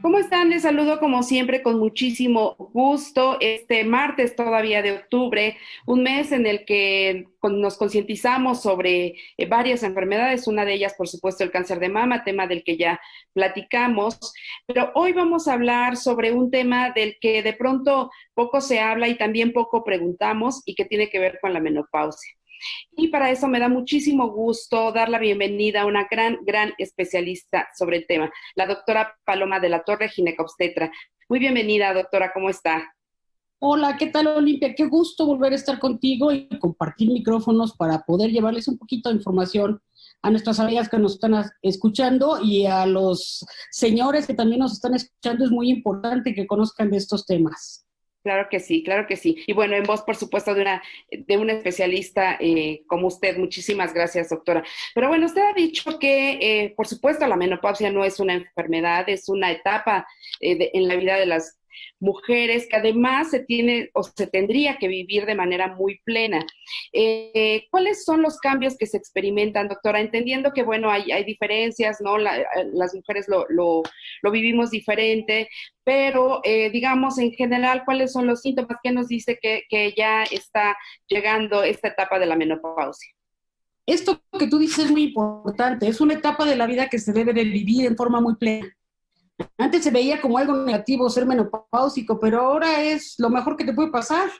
¿Cómo están? Les saludo como siempre con muchísimo gusto. Este martes todavía de octubre, un mes en el que nos concientizamos sobre varias enfermedades, una de ellas, por supuesto, el cáncer de mama, tema del que ya platicamos, pero hoy vamos a hablar sobre un tema del que de pronto poco se habla y también poco preguntamos y que tiene que ver con la menopausia. Y para eso me da muchísimo gusto dar la bienvenida a una gran especialista sobre el tema, la doctora Paloma de la Torre, ginecobstetra. Muy bienvenida, doctora, ¿cómo está? Hola, ¿qué tal, Olimpia? Qué gusto volver a estar contigo y compartir micrófonos para poder llevarles un poquito de información a nuestras amigas que nos están escuchando y a los señores que también nos están escuchando. Es muy importante que conozcan de estos temas. Claro que sí, claro que sí. Y bueno, en voz, por supuesto, de una especialista como usted. Muchísimas gracias, doctora. Pero bueno, usted ha dicho que, por supuesto, la menopausia no es una enfermedad, es una etapa en la vida de las mujeres que además se tiene o se tendría que vivir de manera muy plena. ¿Cuáles son los cambios que se experimentan, doctora? Entendiendo que, bueno, hay diferencias, ¿no? Las mujeres lo vivimos diferente, pero digamos en general, ¿cuáles son los síntomas? ¿Qué nos dice que ya está llegando esta etapa de la menopausia? Esto que tú dices es muy importante. Es una etapa de la vida que se debe de vivir en forma muy plena. Antes se veía como algo negativo ser menopáusico, pero ahora es lo mejor que te puede pasar.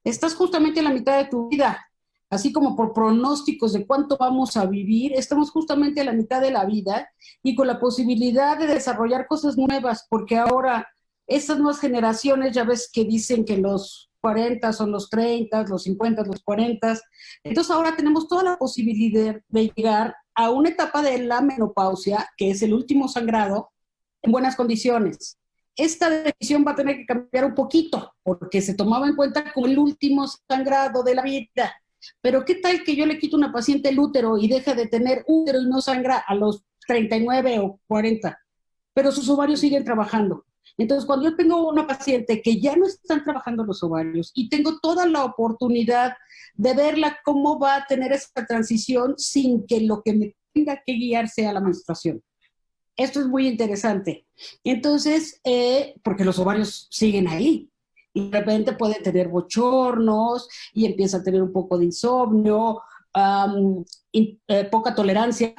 Estás justamente en la mitad de tu vida, así como por pronósticos de cuánto vamos a vivir, estamos justamente a la mitad de la vida y con la posibilidad de desarrollar cosas nuevas, porque ahora estas nuevas generaciones ya ves que dicen que los 40 son los 30, los 50 los 40. Entonces ahora tenemos toda la posibilidad de llegar a una etapa de la menopausia, que es el último sangrado, en buenas condiciones. Esta decisión va a tener que cambiar un poquito, porque se tomaba en cuenta como el último sangrado de la vida. Pero ¿qué tal que yo le quito a una paciente el útero y deja de tener útero y no sangra a los 39 o 40? Pero sus ovarios siguen trabajando. Entonces, cuando yo tengo una paciente que ya no están trabajando los ovarios y tengo toda la oportunidad de verla cómo va a tener esa transición sin que lo que me tenga que guiar sea la menstruación. Esto es muy interesante. Entonces, porque los ovarios siguen ahí y de repente pueden tener bochornos y empieza a tener un poco de insomnio, poca tolerancia,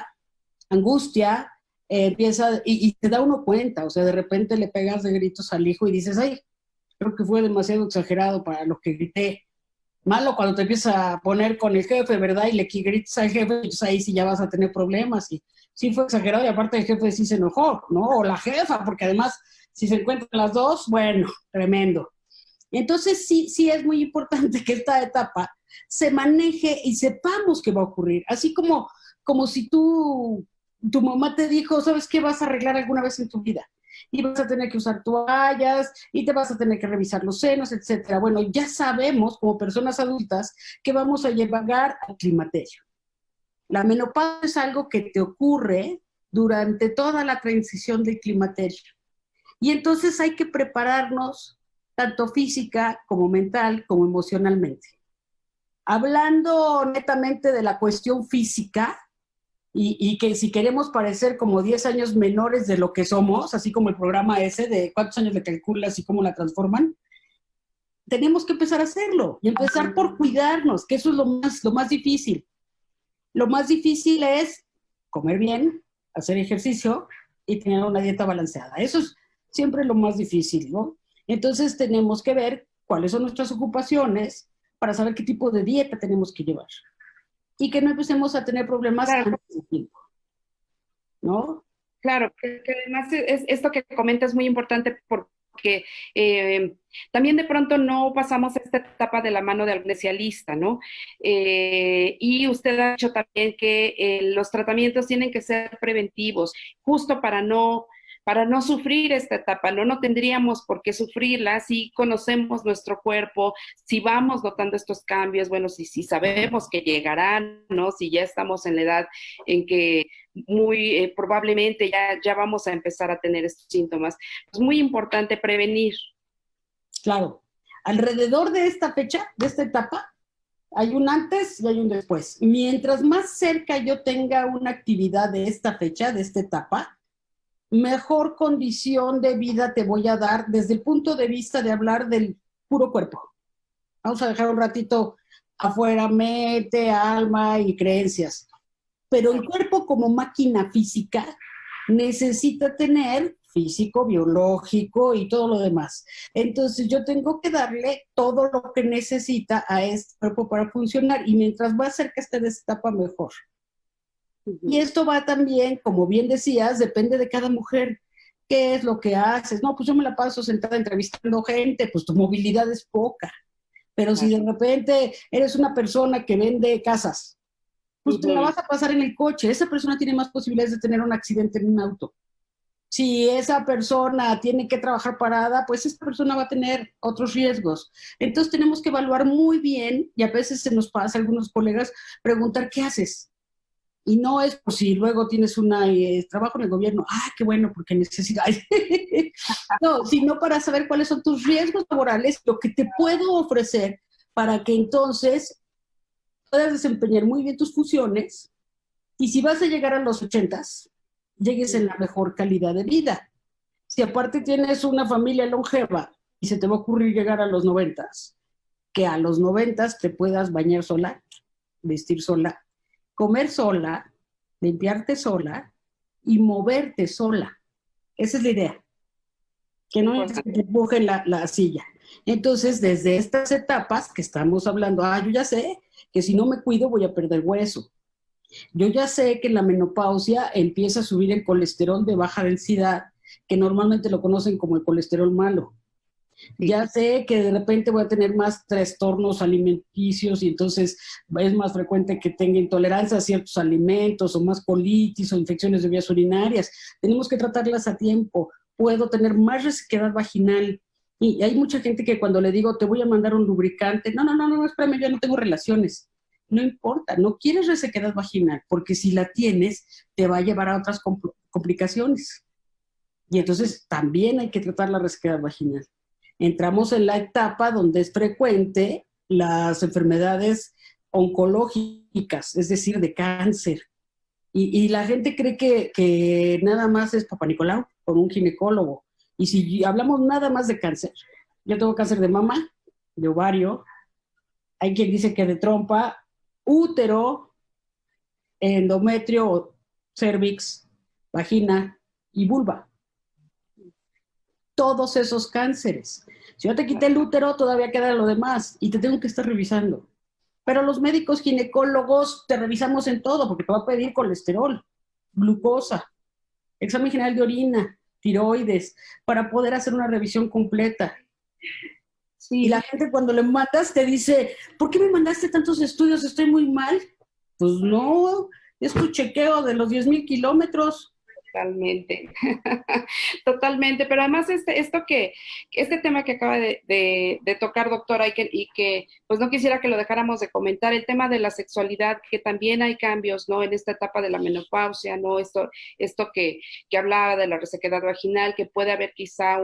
angustia, empieza y te da uno cuenta, o sea, de repente le pegas de gritos al hijo y dices, ay, creo que fue demasiado exagerado para lo que grité. Malo cuando te empiezas a poner con el jefe, ¿verdad? Y le gritas al jefe, pues ahí sí ya vas a tener problemas. Y sí fue exagerado y aparte el jefe sí se enojó, ¿no? O la jefa, porque además si se encuentran las dos, bueno, tremendo. Entonces sí es muy importante que esta etapa se maneje y sepamos qué va a ocurrir. Así como si tu mamá te dijo, ¿sabes qué? Vas a arreglar alguna vez en tu vida y vas a tener que usar toallas y te vas a tener que revisar los senos, etcétera. Bueno, ya sabemos como personas adultas que vamos a llegar al climaterio. La menopausia es algo que te ocurre durante toda la transición del climaterio. Y entonces hay que prepararnos tanto física como mental como emocionalmente. Hablando netamente de la cuestión física, y que si queremos parecer como 10 años menores de lo que somos, así como el programa ese de cuántos años le calculas y cómo la transforman, tenemos que empezar a hacerlo y empezar por cuidarnos, que eso es lo más difícil. Lo más difícil es comer bien, hacer ejercicio y tener una dieta balanceada. Eso es siempre lo más difícil, ¿no? Entonces tenemos que ver cuáles son nuestras ocupaciones para saber qué tipo de dieta tenemos que llevar y que no empecemos a tener problemas Claro, antes de tiempo, ¿no? claro, que además esto que comenta es muy importante porque también de pronto no pasamos esta etapa de la mano de algún especialista, ¿no? Y usted ha dicho también que los tratamientos tienen que ser preventivos, justo para no sufrir esta etapa, ¿no? No tendríamos por qué sufrirla si conocemos nuestro cuerpo, si vamos notando estos cambios, bueno, si sabemos que llegarán, ¿no? Si ya estamos en la edad en que muy probablemente ya vamos a empezar a tener estos síntomas. Es muy importante prevenir. Claro. Alrededor de esta fecha, de esta etapa, hay un antes y hay un después. Mientras más cerca yo tenga una actividad de esta fecha, de esta etapa, mejor condición de vida te voy a dar desde el punto de vista de hablar del puro cuerpo. Vamos a dejar un ratito afuera mente, alma y creencias. Pero el cuerpo como máquina física necesita tener físico, biológico y todo lo demás. Entonces yo tengo que darle todo lo que necesita a este cuerpo para funcionar y mientras más cerca esté de esta etapa, mejor. Y esto va también, como bien decías, depende de cada mujer. ¿Qué es lo que haces? No, pues yo me la paso sentada entrevistando gente, pues tu movilidad es poca. Pero si de repente eres una persona que vende casas, pues te la vas a pasar en el coche. Esa persona tiene más posibilidades de tener un accidente en un auto. Si esa persona tiene que trabajar parada, pues esa persona va a tener otros riesgos. Entonces tenemos que evaluar muy bien, y a veces se nos pasa a algunos colegas preguntar, ¿qué haces? Y no es por si luego tienes un trabajo en el gobierno, qué bueno, porque necesitas. No, sino para saber cuáles son tus riesgos laborales, lo que te puedo ofrecer para que entonces puedas desempeñar muy bien tus funciones y si vas a llegar a los 80s, llegues en la mejor calidad de vida. Si aparte tienes una familia longeva y se te va a ocurrir llegar a los 90s, que a los 90s te puedas bañar sola, vestir sola, comer sola, limpiarte sola y moverte sola. Esa es la idea. Que no necesites que te empujen la silla. Entonces, desde estas etapas que estamos hablando, yo ya sé que si no me cuido voy a perder hueso. Yo ya sé que en la menopausia empieza a subir el colesterol de baja densidad, que normalmente lo conocen como el colesterol malo. Sí. Ya sé que de repente voy a tener más trastornos alimenticios y entonces es más frecuente que tenga intolerancia a ciertos alimentos o más colitis o infecciones de vías urinarias. Tenemos que tratarlas a tiempo. Puedo tener más resequedad vaginal. Y hay mucha gente que cuando le digo, te voy a mandar un lubricante, no, espérame, yo no tengo relaciones. No importa, no quieres resequedad vaginal, porque si la tienes, te va a llevar a otras complicaciones. Y entonces también hay que tratar la resequedad vaginal. Entramos en la etapa donde es frecuente las enfermedades oncológicas, es decir, de cáncer. Y la gente cree que nada más es Papá Nicolau con un ginecólogo. Y si hablamos nada más de cáncer, yo tengo cáncer de mama, de ovario, hay quien dice que de trompa, útero, endometrio, cervix, vagina y vulva. Todos esos cánceres. Si yo te quité el útero, todavía queda lo demás y te tengo que estar revisando. Pero los médicos ginecólogos te revisamos en todo porque te va a pedir colesterol, glucosa, examen general de orina, tiroides, para poder hacer una revisión completa. Sí. Y la gente cuando le mandas te dice, ¿por qué me mandaste tantos estudios? ¿Estoy muy mal? Pues no, es tu chequeo de los 10,000 kilómetros. Totalmente, totalmente, pero además este tema que acaba de tocar, doctora, y que pues no quisiera que lo dejáramos de comentar, el tema de la sexualidad, que también hay cambios, ¿no? En esta etapa de la menopausia, ¿no? Esto que hablaba de la resequedad vaginal, que puede haber quizá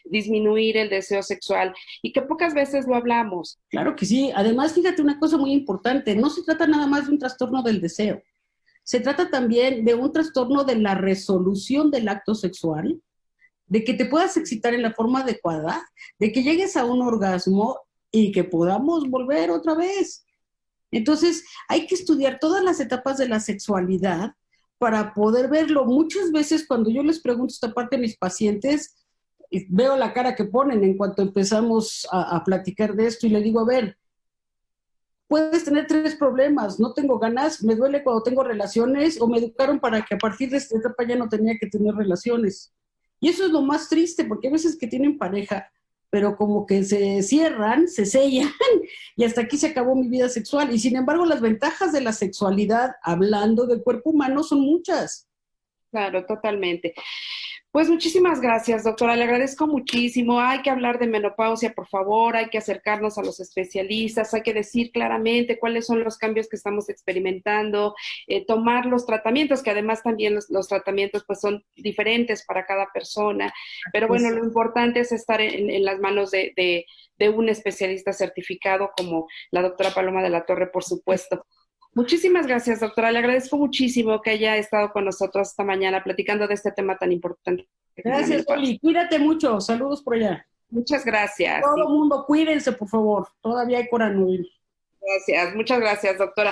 disminuir el deseo sexual, y que pocas veces lo hablamos. Claro que sí, además fíjate una cosa muy importante, no se trata nada más de un trastorno del deseo. Se trata también de un trastorno de la resolución del acto sexual, de que te puedas excitar en la forma adecuada, de que llegues a un orgasmo y que podamos volver otra vez. Entonces, hay que estudiar todas las etapas de la sexualidad para poder verlo. Muchas veces cuando yo les pregunto esta parte a mis pacientes, veo la cara que ponen en cuanto empezamos a platicar de esto y le digo, a ver, puedes tener 3 problemas, no tengo ganas, me duele cuando tengo relaciones o me educaron para que a partir de esta etapa ya no tenía que tener relaciones. Y eso es lo más triste, porque hay veces que tienen pareja, pero como que se cierran, se sellan y hasta aquí se acabó mi vida sexual. Y sin embargo, las ventajas de la sexualidad, hablando del cuerpo humano, son muchas. Claro, totalmente. Pues muchísimas gracias, doctora. Le agradezco muchísimo. Hay que hablar de menopausia, por favor. Hay que acercarnos a los especialistas. Hay que decir claramente cuáles son los cambios que estamos experimentando, tomar los tratamientos, que además también los tratamientos pues son diferentes para cada persona. Pero bueno, lo importante es estar en las manos de un especialista certificado como la doctora Paloma de la Torre, por supuesto. Muchísimas gracias, doctora. Le agradezco muchísimo que haya estado con nosotros esta mañana platicando de este tema tan importante que es la Gracias, menopausia. Oli. Cuídate mucho. Saludos por allá. Muchas gracias. Todo el mundo, cuídense, por favor. Todavía hay coronavirus. Gracias, muchas gracias, doctora.